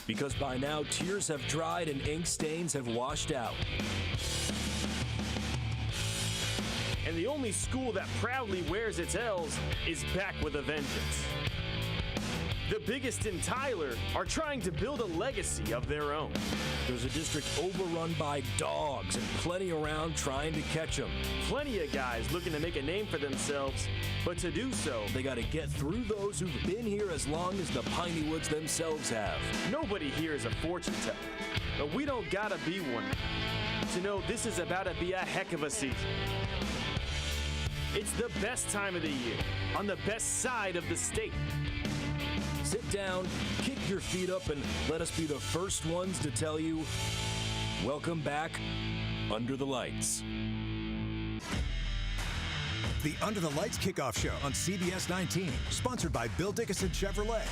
because by now tears have dried and ink stains have washed out. And the only school that proudly wears its L's is back with a vengeance. The biggest in Tyler are trying to build a legacy of their own. There's a district overrun by dogs and plenty around trying to catch them. Plenty of guys looking to make a name for themselves, but to do so, They got to get through those who've been here as long as the Piney Woods themselves have. nobody here is a fortune teller. But we don't gotta be one to know this is about to be a heck of a season. It's the best time of the year, on the best side of the state. Sit down, kick your feet up, and let us be the first ones to tell you, welcome back Under the Lights. The Under the Lights Kickoff Show on CBS 19, sponsored by Bill Dickinson Chevrolet.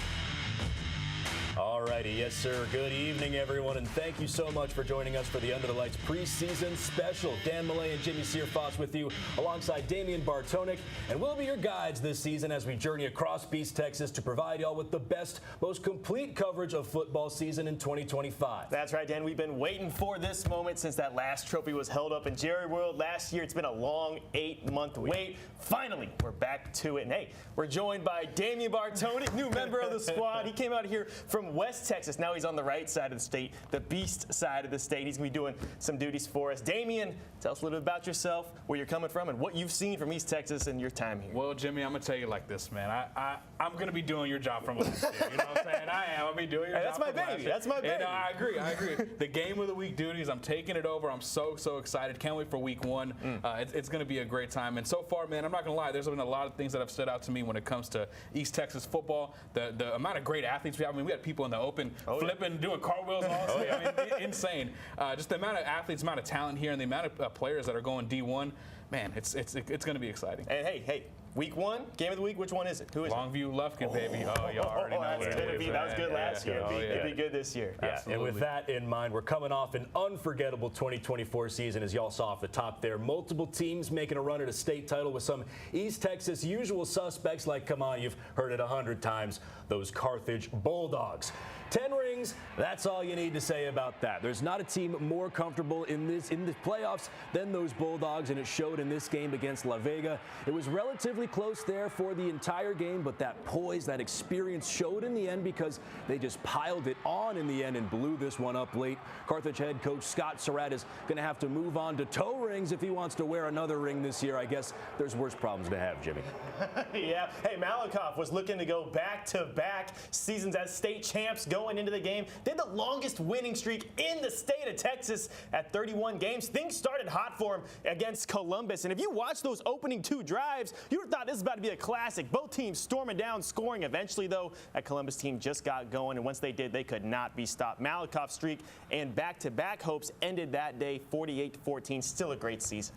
Alrighty, yes sir. Good evening, everyone, and thank you so much for joining us for the Under the Lights preseason special. Dan Millay and Jimmy Searfoss with you, alongside Damian Bartonic, and we'll be your guides this season as we journey across Beast, Texas, to provide y'all with the best, most complete coverage of football season in 2025. That's right, Dan. We've been waiting for this moment since that last trophy was held up in Jerry World last year. It's been a long 8-month wait. Finally, we're back to it. And hey, we're joined by Damian Bartonic, new member of the squad. He came out here from West Texas. Now he's on the right side of the state, the Beast side of the state. He's going to be doing some duties for us. Damian, tell us a little bit about yourself, where you're coming from, and what you've seen from East Texas in your time here. Well, Jimmy, I'm going to tell you like this, man. I'm going to be doing your job from last year. You know what I'm saying? I am. I'll be doing your job That's my from last baby. year. That's my baby. And, I agree. The game of the week duties, I'm taking it over. I'm so excited. Can't wait for week one. It's going to be a great time. And so far, man, I'm not going to lie. There's been a lot of things that have stood out to me when it comes to East Texas football. The amount of great athletes we have. I mean, we had people in the open flipping, doing cartwheels, honestly. I mean, insane. Just the amount of athletes, amount of talent here, and the amount of players that are going D1. Man, it's going to be exciting. And hey, week one, game of the week, which one is it? Who is Longview Lufkin, baby. Oh, you already know what it is. That was good last year. It'd be good this year. Yeah, and with that in mind, we're coming off an unforgettable 2024 season, as y'all saw off the top there. Multiple teams making a run at a state title with some East Texas usual suspects like, come on, you've heard it 100 times, those Carthage Bulldogs. 10 rings, that's all you need to say about that. There's not a team more comfortable in the playoffs than those Bulldogs, and it showed in this game against La Vega. It was relatively close there for the entire game, but that poise, that experience showed in the end because they just piled it on in the end and blew this one up late. Carthage head coach Scott Surratt is going to have to move on to toe rings if he wants to wear another ring this year. I guess there's worse problems to have, Jimmy. Yeah. Hey, Malakoff was looking to go back-to-back seasons as state champs going into the game. They had the longest winning streak in the state of Texas at 31 games. Things started hot for him against Columbus. And if you watch those opening 2 drives, you would have thought this was about to be a classic. Both teams storming down, scoring. Eventually, though, that Columbus team just got going. And once they did, they could not be stopped. Malakoff's streak and back-to-back hopes ended that day 48-14. Still a great season.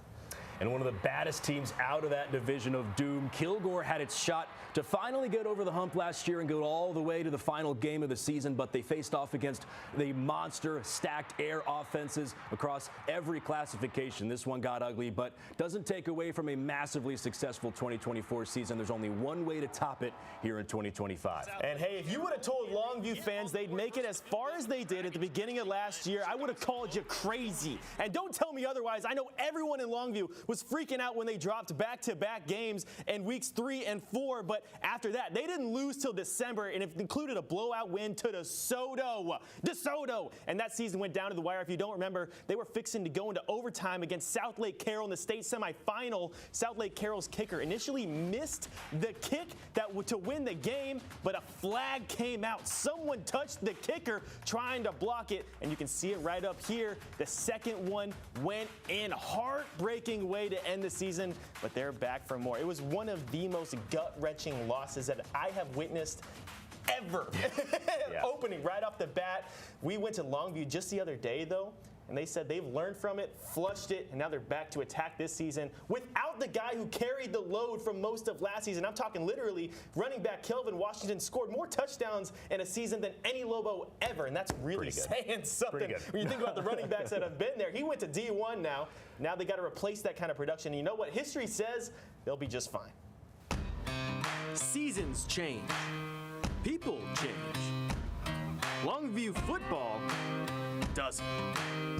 And one of the baddest teams out of that division of doom, Kilgore, had its shot to finally get over the hump last year and go all the way to the final game of the season, but they faced off against the monster stacked air offenses across every classification. This one got ugly, but doesn't take away from a massively successful 2024 season. There's only one way to top it here in 2025. And hey, if you would have told Longview fans they'd make it as far as they did at the beginning of last year, I would have called you crazy. And don't tell me otherwise. I know everyone in Longview was freaking out when they dropped back-to-back games in weeks 3 and 4, but after that, they didn't lose till December, and it included a blowout win to DeSoto. And that season went down to the wire. If you don't remember, they were fixing to go into overtime against South Lake Carroll in the state semifinal. South Lake Carroll's kicker initially missed the kick to win the game, but a flag came out. Someone touched the kicker trying to block it, and you can see it right up here. The second one went in. Heartbreaking way to end the season, but they're back for more. It was one of the most gut-wrenching losses that I have witnessed ever. Opening right off the bat. We went to Longview just the other day, though, and they said they've learned from it, flushed it, and now they're back to attack this season without the guy who carried the load from most of last season. I'm talking literally running back Kelvin Washington scored more touchdowns in a season than any Lobo ever, and that's really saying something when you think about the running backs that have been there. He went to D1 now. Now they got to replace that kind of production. And you know what? History says they'll be just fine. Seasons change. People change. Longview football doesn't.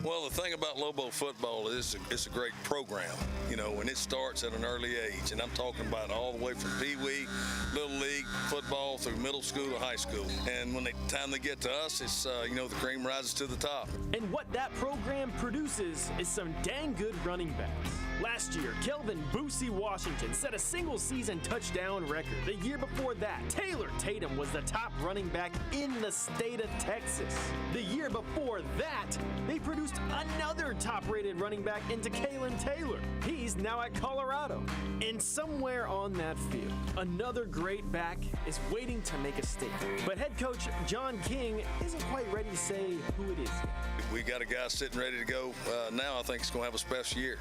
Well, the thing about Lobo football is it's a great program, you know, and it starts at an early age. And I'm talking about all the way from Pee Wee, Little League, football through middle school to high school. And when the time they get to us, it's, you know, the cream rises to the top. And what that program produces is some dang good running backs. Last year, Kelvin Boosie Washington set a single-season touchdown record. The year before that, Taylor Tatum was the top running back in the state of Texas. The year before that, they produced another top-rated running back into Kalen Taylor. He's now at Colorado. And somewhere on that field, another great back is waiting to make a statement. But head coach John King isn't quite ready to say who it is yet. We got a guy sitting ready to go now. I think he's going to have a special year.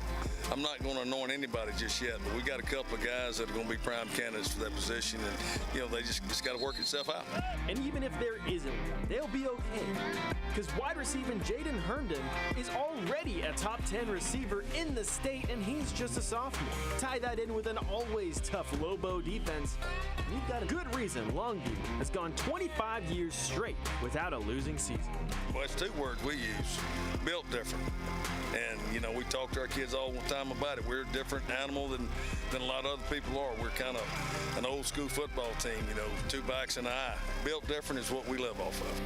I'm not going to anoint anybody just yet, but we got a couple of guys that are going to be prime candidates for that position, and you know they just got to work itself out. And even if there isn't one, they'll be okay, because wide receiver Jaden Herndon is already a top 10 receiver in the state, and he's just a sophomore. Tie that in with an always tough Lobo defense, and you've got a good reason Longview has gone 25 years straight without a losing season. Well, it's two words we use: built different. And, you know, we talk to our kids all the time about it. We're a different animal than a lot of other people are. We're kind of an old school football team, you know, two backs and an eye. Built different is what we live off of.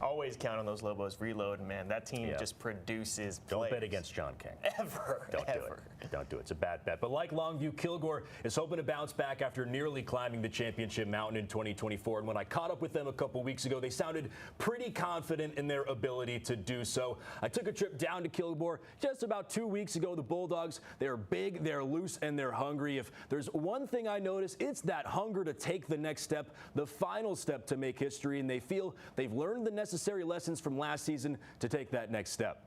Always count on those Lobos reload, man. That team just produces Don't players. bet against John King. Ever. Don't do it. Don't do it. It's a bad bet. But like Longview, Kilgore is hoping to bounce back after nearly climbing the championship mountain in 2024. And when I caught up with them a couple weeks ago, they sounded pretty confident in their ability to do so. I took a trip down to Kilgore just about 2 weeks ago. The Bulldogs, they're big, they're loose, and they're hungry. If there's one thing I noticed, it's that hunger to take the next step, the final step to make history. And they feel they've learned the necessary lessons from last season to take that next step.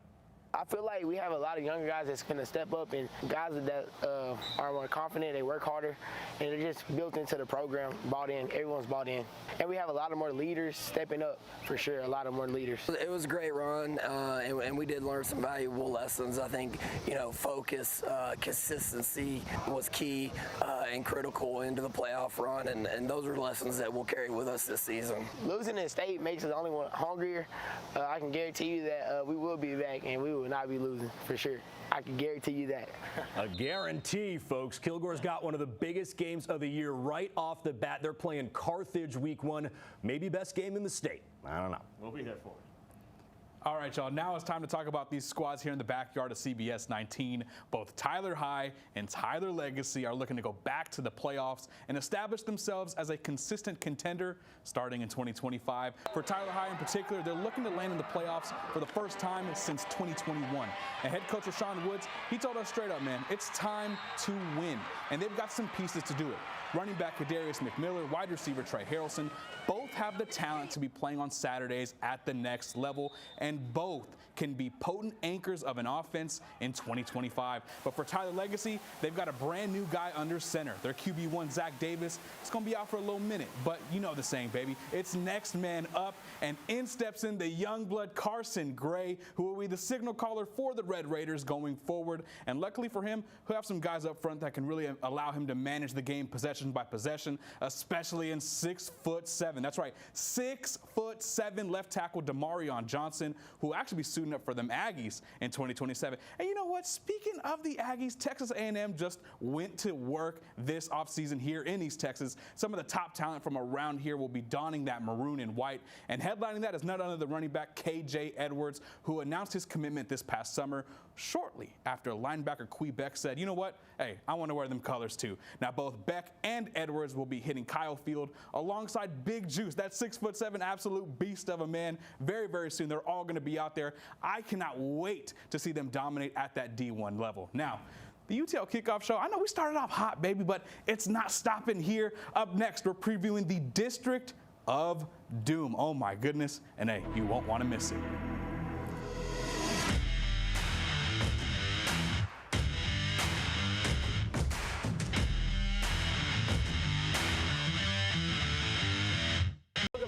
I feel like we have a lot of younger guys that's going to step up, and guys that are more confident, they work harder, and they're just built into the program, bought in. Everyone's bought in. And we have a lot of more leaders stepping up, for sure, a lot of more leaders. It was a great run, and we did learn some valuable lessons. I think, you know, focus, consistency was key and critical into the playoff run, and those are lessons that we'll carry with us this season. Losing in state makes us only one hungrier. I can guarantee you that we will be back, and we will not be losing, for sure. I can guarantee you that. A guarantee, folks. Kilgore's got one of the biggest games of the year right off the bat. They're playing Carthage week 1, maybe best game in the state. I don't know. We'll be there for it. All right, y'all. Now it's time to talk about these squads here in the backyard of CBS 19. Both Tyler High and Tyler Legacy are looking to go back to the playoffs and establish themselves as a consistent contender starting in 2025. For Tyler High in particular, they're looking to land in the playoffs for the first time since 2021. And head coach Rashawn Woods, he told us straight up, man, it's time to win. And they've got some pieces to do it. Running back Kadarius McMiller, wide receiver Trey Harrelson, both have the talent to be playing on Saturdays at the next level, and both can be potent anchors of an offense in 2025. But for Tyler Legacy, they've got a brand new guy under center. Their QB1, Zach Davis, is going to be out for a little minute, but you know the saying, baby. It's next man up, and in steps in the young blood Carson Gray, who will be the signal caller for the Red Raiders going forward. And luckily for him, he'll have some guys up front that can really allow him to manage the game possession by possession, especially in 6'7". That's right, 6'7" left tackle Damarion Johnson, who will actually be suiting up for them Aggies in 2027. And you know what? Speaking of the Aggies, Texas A&M just went to work this offseason here in East Texas. Some of the top talent from around here will be donning that maroon and white. And headlining that is none other than running back KJ Edwards, who announced his commitment this past summer shortly after linebacker Quee Beck said, you know what? Hey, I want to wear them colors too. Now, both Beck and Edwards will be hitting Kyle Field alongside Big Juice, that 6'7" absolute beast of a man, very, very soon. They're all going to be out there. I cannot wait to see them dominate at that D1 level. Now, the UTL Kickoff Show, I know we started off hot, baby, but it's not stopping here. Up next, we're previewing the District of Doom. Oh, my goodness. And, hey, you won't want to miss it.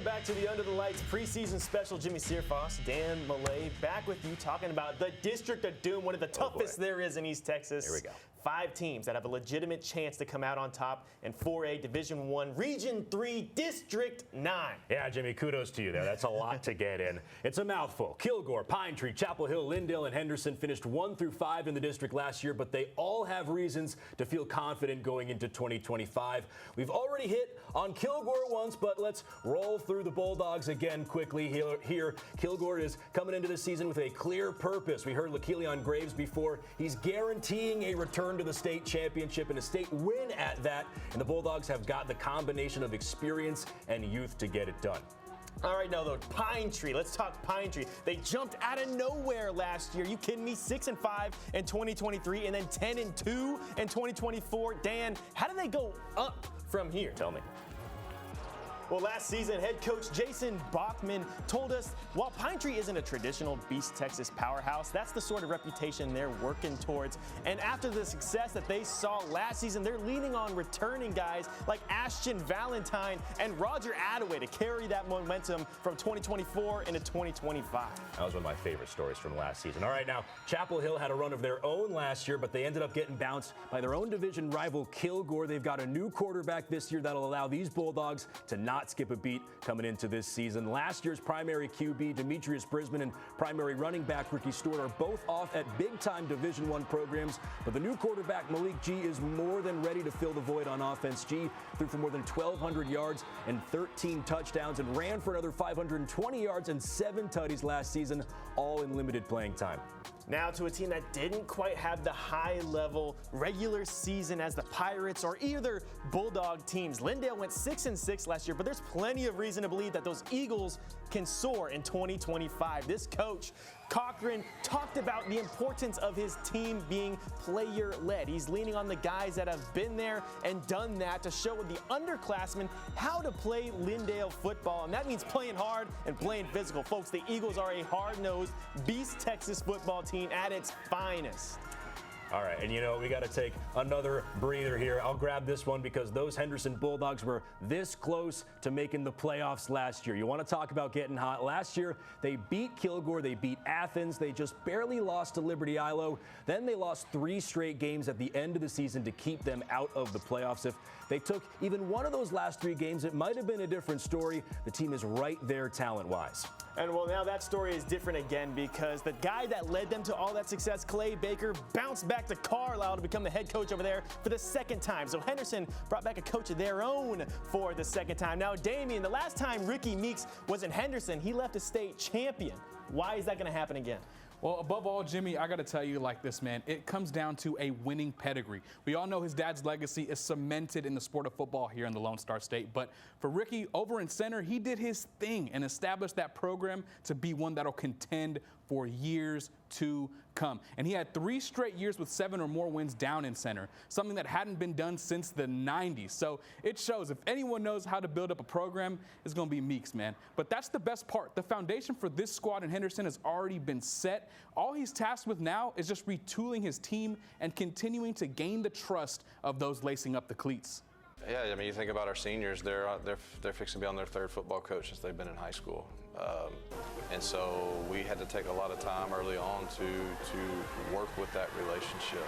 Back to the Under the Lights preseason special. Jimmy Searfoss, Dan Malay, back with you talking about the District of Doom, one of the toughest there is in East Texas. Here we go. 5 teams that have a legitimate chance to come out on top in 4A Division I, Region 3, District 9. Yeah, Jimmy, kudos to you there. That's a lot to get in. It's a mouthful. Kilgore, Pine Tree, Chapel Hill, Lindale, and Henderson finished 1 through 5 in the district last year, but they all have reasons to feel confident going into 2025. We've already hit on Kilgore once, but let's roll through the Bulldogs again quickly here. Kilgore is coming into this season with a clear purpose. We heard LaKelion Graves before. He's guaranteeing a return to the state championship and a state win at that, and the Bulldogs have got the combination of experience and youth to get it done. All right, now though, Pine Tree. Let's talk Pine Tree. They jumped out of nowhere last year. You kidding me? 6-5 in 2023, and then 10-2 in 2024. Dan, how did they go up from here? Tell me. Well, last season, head coach Jason Bachman told us while Pine Tree isn't a traditional Beast Texas powerhouse, that's the sort of reputation they're working towards. And after the success that they saw last season, they're leaning on returning guys like Ashton Valentine and Roger Attaway to carry that momentum from 2024 into 2025. That was one of my favorite stories from last season. All right, now, Chapel Hill had a run of their own last year, but they ended up getting bounced by their own division rival Kilgore. They've got a new quarterback this year that'll allow these Bulldogs to not skip a beat coming into this season. Last year's primary QB, Demetrius Brisbane, and primary running back, Ricky Stewart, are both off at big-time Division I programs, but the new quarterback, Malik G, is more than ready to fill the void on offense. G threw for more than 1,200 yards and 13 touchdowns and ran for another 520 yards and 7 tutties last season, all in limited playing time. Now to a team that didn't quite have the high-level regular season as the Pirates or either Bulldog teams. Lindale went 6-6 last year, but there's plenty of reason to believe that those Eagles can soar in 2025. This coach, Cochran, talked about the importance of his team being player-led. He's leaning on the guys that have been there and done that to show the underclassmen how to play Lindale football, and that means playing hard and playing physical. Folks, the Eagles are a hard-nosed Beast Texas football team at its finest. All right, and you know, we got to take another breather here. I'll grab this one because those Henderson Bulldogs were this close to making the playoffs last year. You want to talk about getting hot? Last year, they beat Kilgore, they beat Athens, they just barely lost to Liberty Ilo. Then they lost 3 straight games at the end of the season to keep them out of the playoffs. If they took even one of those last 3 games, it might have been a different story. The team is right there talent-wise. And well, now that story is different again because the guy that led them to all that success, Clay Baker, bounced back to Carlisle to become the head coach over there for the 2nd time. So Henderson brought back a coach of their own for the 2nd time. Now, Damien, the last time Ricky Meeks was in Henderson, he left a state champion. Why is that going to happen again? Well, above all, Jimmy, I got to tell you like this, man. It comes down to a winning pedigree. We all know his dad's legacy is cemented in the sport of football here in the Lone Star State. But for Ricky, over in center, he did his thing and established that program to be one that'll contend for years to come. And he had 3 straight years with 7 or more wins down in center, something that hadn't been done since the 90s. So it shows if anyone knows how to build up a program, it's going to be Meeks, man. But that's the best part. The foundation for this squad in Henderson has already been set. All he's tasked with now is just retooling his team and continuing to gain the trust of those lacing up the cleats. Yeah, I mean, you think about our seniors, they're fixing to be on their 3rd football coach since they've been in high school. And so we had to take a lot of time early on to work with that relationship.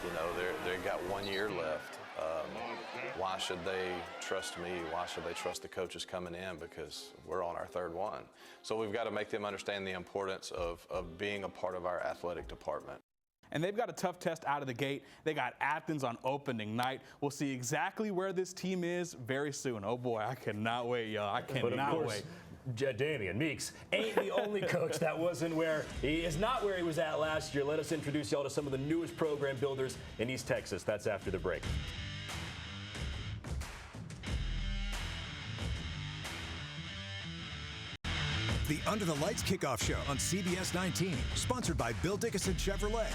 You know, they got 1 year left. Why should they trust me? Why should they trust the coaches coming in? Because we're on our 3rd one. So we've got to make them understand the importance of being a part of our athletic department. And they've got a tough test out of the gate. They got Athens on opening night. We'll see exactly where this team is very soon. Oh, boy, I cannot wait, y'all. I cannot wait. Damian Meeks ain't the only coach that wasn't where he is not where he was at last year. Let us introduce y'all to some of the newest program builders in East Texas. That's after the break. The Under the Lights Kickoff Show on CBS 19, sponsored by Bill Dickinson Chevrolet.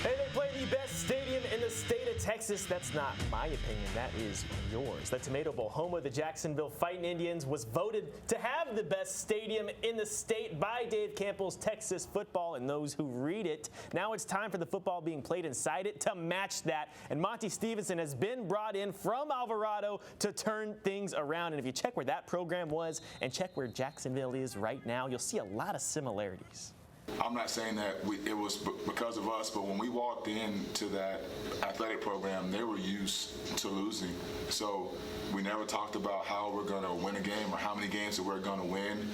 Hey, they play the best stadium in the state of Texas. That's not my opinion. That is yours. The Tomato Bowl, home of the Jacksonville Fighting Indians, was voted to have the best stadium in the state by Dave Campbell's Texas Football and those who read it. Now it's time for the football being played inside it to match that. And Monty Stevenson has been brought in from Alvarado to turn things around. And if you check where that program was and check where Jacksonville is right now, you'll see a lot of similarities. I'm not saying that it was because of us, but when we walked into that athletic program, they were used to losing. So we never talked about how we're going to win a game or how many games that we're going to win.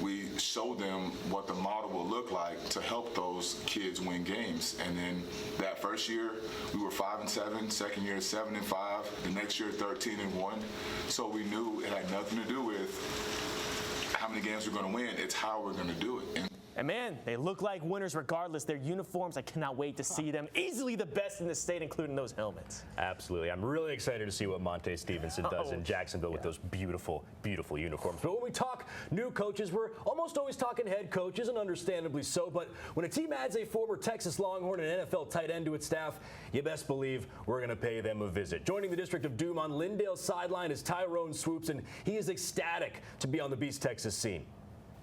We showed them what the model will look like to help those kids win games. And then that first year, we were 5-7. Second year, 7-5. The next year, 13-1. So we knew it had nothing to do with how many games we're going to win. It's how we're going to do it. And man, they look like winners regardless. Their uniforms, I cannot wait to see them. Easily the best in the state, including those helmets. Absolutely. I'm really excited to see what Monte Stevenson does in Jacksonville with those beautiful, beautiful uniforms. But when we talk new coaches, we're almost always talking head coaches, and understandably so. But when a team adds a former Texas Longhorn and NFL tight end to its staff, you best believe we're going to pay them a visit. Joining the District of Doom on Lindale's sideline is Tyrone Swoops, and he is ecstatic to be on the Beast Texas scene.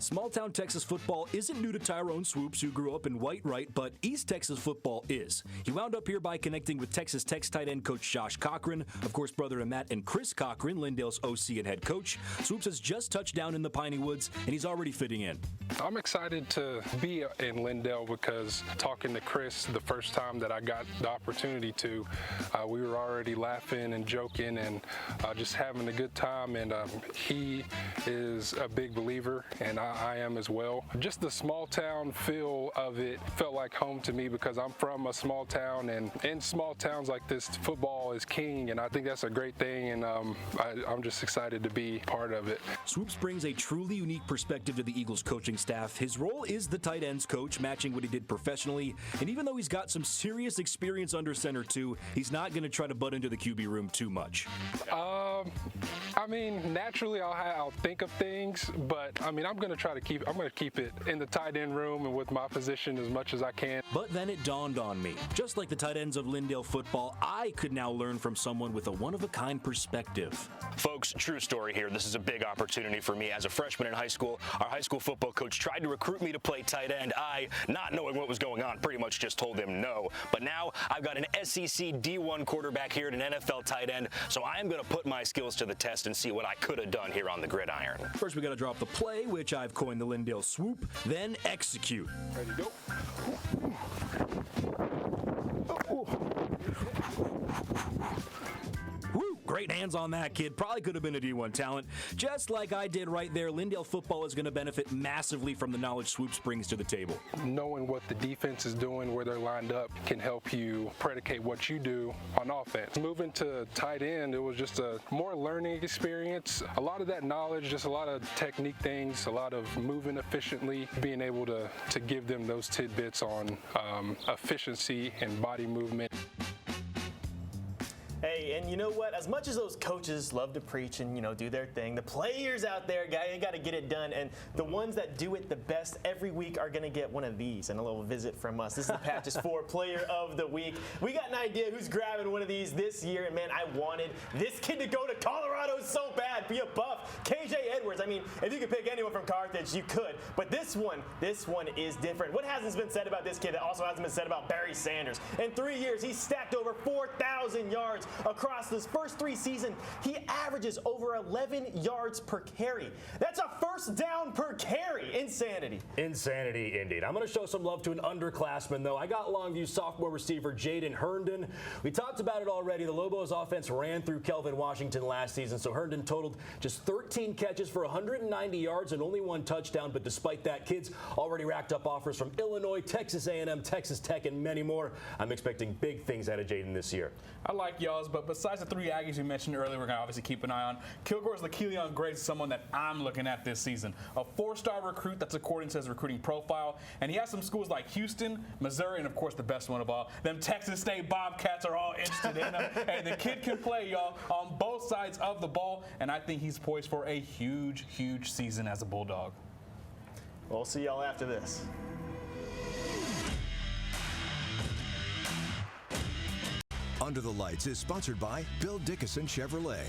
Small-town Texas football isn't new to Tyrone Swoops, who grew up in White-Wright, but East Texas football is. He wound up here by connecting with Texas Tech's tight end coach Josh Cochran, of course, brother of Matt and Chris Cochran, Lindale's OC and head coach. Swoops has just touched down in the Piney Woods, and he's already fitting in. I'm excited to be in Lindale because talking to Chris the first time that I got the opportunity to, we were already laughing and joking and just having a good time, and he is a big believer, and I am as well. Just the small town feel of it felt like home to me because I'm from a small town, and in small towns like this, football is king, and I think that's a great thing, and I'm just excited to be part of it. Swoops brings a truly unique perspective to the Eagles coaching staff. His role is the tight ends coach, matching what he did professionally, and even though he's got some serious experience under center too, he's not going to try to butt into the QB room too much. I mean, naturally I'll think of things, but I mean, I'm going to keep it in the tight end room and with my position as much as I can. But then it dawned on me, just like the tight ends of Lindale football, I could now learn from someone with a one-of-a-kind perspective. Folks, true story here. This is a big opportunity for me. As a freshman in high school, our high school football coach tried to recruit me to play tight end. I, not knowing what was going on, pretty much just told him no. But now I've got an SEC D1 quarterback here and an NFL tight end, so I am going to put my skills to the test and see what I could have done here on the gridiron. First, we got to drop the play, which I've coined the Lindale swoop, then execute. Ready to go. Woo! Great hands on that kid. Probably could have been a D1 talent. Just like I did right there, Lindale football is going to benefit massively from the knowledge Swoops brings to the table. Knowing what the defense is doing, where they're lined up, can help you predicate what you do on offense. Moving to tight end, it was just a more learning experience. A lot of that knowledge, just a lot of technique things, a lot of moving efficiently, being able to give them those tidbits on efficiency and body movement. Hey, and you know what? As much as those coaches love to preach and, do their thing, the players out there, they got to get it done. And the ones that do it the best every week are going to get one of these and a little visit from us. This is the Patches 4 Player of the Week. We got an idea who's grabbing one of these this year. And, man, I wanted this kid to go to Colorado so bad, be a Buff. KJ Edwards. I mean, if you could pick anyone from Carthage, you could. But this one is different. What hasn't been said about this kid that also hasn't been said about Barry Sanders? In 3 years, he's stacked over 4,000 yards across his first 3 seasons. He averages over 11 yards per carry. That's a first down per carry. Insanity. Insanity, indeed. I'm going to show some love to an underclassman, though. I got Longview sophomore receiver Jaden Herndon. We talked about it already. The Lobos offense ran through Kelvin Washington last season, so Herndon totaled just 13 catches for 190 yards and only 1 touchdown. But despite that, kids already racked up offers from Illinois, Texas A&M, Texas Tech, and many more. I'm expecting big things out of Jaden this year. I like y'all's, but besides the 3 Aggies we mentioned earlier, we're going to obviously keep an eye on. Kilgore's LaKeon Grace is someone that I'm looking at this season. A 4-star recruit, that's according to his recruiting profile. And he has some schools like Houston, Missouri, and, of course, the best one of all, them Texas State Bobcats are all interested in him. And the kid can play, y'all, on both sides of the ball. And I think he's poised for a huge, huge season as a Bulldog. We'll see y'all after this. Under the Lights is sponsored by Bill Dickinson Chevrolet.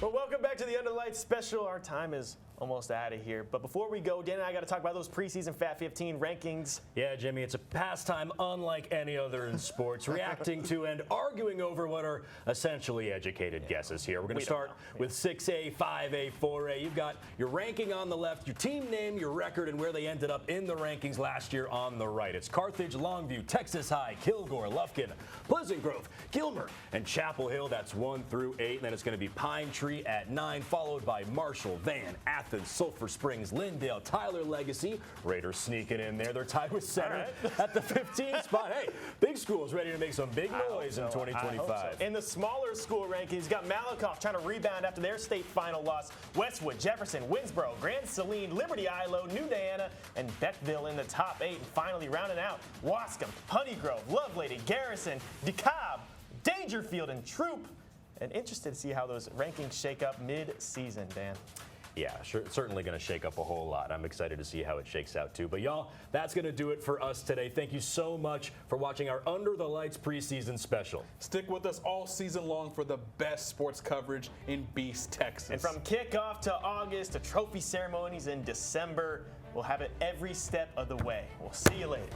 Well, welcome back to the Under the Lights special. Our time is almost out of here. But before we go, Dan and I got to talk about those preseason Fat 15 rankings. Yeah, Jimmy, it's a pastime unlike any other in sports, reacting to and arguing over what are essentially educated guesses here. We're going to start with 6A, 5A, 4A. You've got your ranking on the left, your team name, your record, and where they ended up in the rankings last year on the right. It's Carthage, Longview, Texas High, Kilgore, Lufkin, Pleasant Grove, Gilmer, and Chapel Hill. That's 1 through 8. And then it's going to be Pine Tree at 9, followed by Marshall, Van, Athens, Sulphur Springs, Lindale, Tyler Legacy. Raiders sneaking in there. They're tied with Center at the 15th spot. Hey, big school's ready to make some big noise in 2025. In the smaller school rankings, got Malakoff trying to rebound after their state final loss. Westwood, Jefferson, Winsboro, Grand Saline, Liberty Ilo, New Diana, and Beckville in the top 8. And finally rounding out Wascom, Honeygrove, Lovelady, Garrison, DeKalb, Dangerfield, and Troop. And interested to see how those rankings shake up mid-season, Dan. Yeah, certainly going to shake up a whole lot. I'm excited to see how it shakes out, too. But, y'all, that's going to do it for us today. Thank you so much for watching our Under the Lights preseason special. Stick with us all season long for the best sports coverage in Beast, Texas. And from kickoff to August to trophy ceremonies in December, we'll have it every step of the way. We'll see you later.